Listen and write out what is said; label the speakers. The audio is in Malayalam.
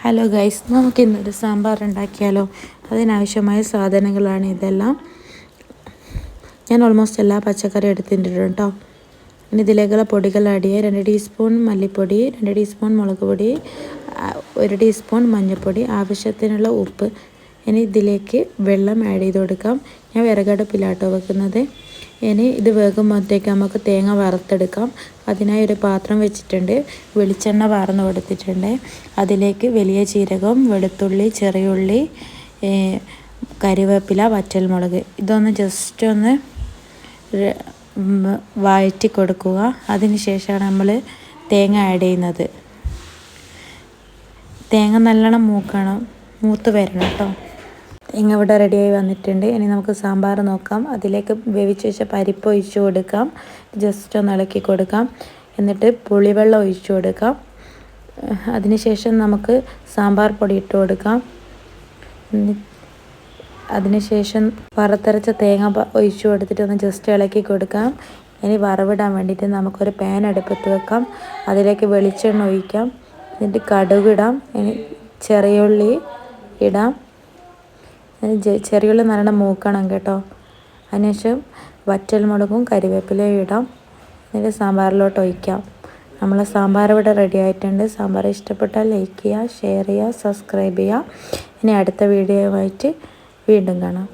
Speaker 1: ഹലോ ഗൈസ്, നമുക്ക് ഇന്നൊരു സാമ്പാർ ഉണ്ടാക്കിയാലോ? അതിനാവശ്യമായ സാധനങ്ങളാണ് ഇതെല്ലാം. ഞാൻ ഓൾമോസ്റ്റ് എല്ലാ പച്ചക്കറി എടുത്തിട്ടുണ്ട് കേട്ടോ. ഇനി ഇതിലേക്കുള്ള പൊടികൾ ആഡ് ചെയ്യുക. 2 ടീസ്പൂൺ മല്ലിപ്പൊടി, 2 ടീസ്പൂൺ മുളക് പൊടി, 1 ടീസ്പൂൺ മഞ്ഞൾപ്പൊടി, ആവശ്യത്തിനുള്ള ഉപ്പ്. ഇനി ഇതിലേക്ക് വെള്ളം ആഡ് ചെയ്ത് കൊടുക്കാം. ഞാൻ വിറകടുപ്പിലാട്ടോ വെക്കുന്നത്. ഇനി ഇത് വേകുമ്പോഴത്തേക്ക് നമുക്ക് തേങ്ങ വറുത്തെടുക്കാം. അതിനായി ഒരു പാത്രം വെച്ചിട്ടുണ്ട്. വെളിച്ചെണ്ണ വാർന്ന് കൊടുത്തിട്ടുണ്ട്. അതിലേക്ക് വലിയ ജീരകം, വെളുത്തുള്ളി, ചെറിയുള്ളി, കരിവേപ്പില, വറ്റൽമുളക് ഇതൊന്ന് ജസ്റ്റ് ഒന്ന് വഴറ്റി കൊടുക്കുക. അതിന് ശേഷമാണ് നമ്മൾ തേങ്ങ ആഡ് ചെയ്യുന്നത്. തേങ്ങ നല്ലോണം മൂത്ത് വരണം കേട്ടോ. തേങ്ങ ഇവിടെ റെഡിയായി വന്നിട്ടുണ്ട്. ഇനി നമുക്ക് സാമ്പാർ നോക്കാം. അതിലേക്ക് വേവിച്ച് വെച്ച പരിപ്പ് ഒഴിച്ച് കൊടുക്കാം. ജസ്റ്റ് ഒന്ന് ഇളക്കി കൊടുക്കാം. എന്നിട്ട് പുളിവെള്ളം ഒഴിച്ച് കൊടുക്കാം. അതിനുശേഷം നമുക്ക് സാമ്പാർ പൊടി ഇട്ട് കൊടുക്കാം. അതിനുശേഷം വറുത്തരച്ച തേങ്ങ ഒഴിച്ച് കൊടുത്തിട്ട് ഒന്ന് ജസ്റ്റ് ഇളക്കി കൊടുക്കാം. ഇനി വറവിടാൻ വേണ്ടിയിട്ട് നമുക്കൊരു പാൻ അടുപ്പത്ത് വെക്കാം. അതിലേക്ക് വെളിച്ചെണ്ണ ഒഴിക്കാം. എന്നിട്ട് കടുകിടാം. ഇനി ചെറിയുള്ളി ഇടാം. ചെറിയുള്ളി നല്ലോണം മൂക്കണം കേട്ടോ. അതിനുശേഷം വറ്റൽമുളകും കരിവേപ്പിലയും ഇടാം. എന്നിട്ട് സാമ്പാറിലോട്ട് ഒഴിക്കാം. നമ്മളെ സാമ്പാർ ഇവിടെ റെഡി ആയിട്ടുണ്ട്. സാമ്പാർ ഇഷ്ടപ്പെട്ടാൽ ലൈക്ക് ചെയ്യുക, ഷെയർ ചെയ്യുക, സബ്സ്ക്രൈബ് ചെയ്യുക. ഇനി അടുത്ത വീഡിയോയുമായിട്ട് വീണ്ടും കാണാം.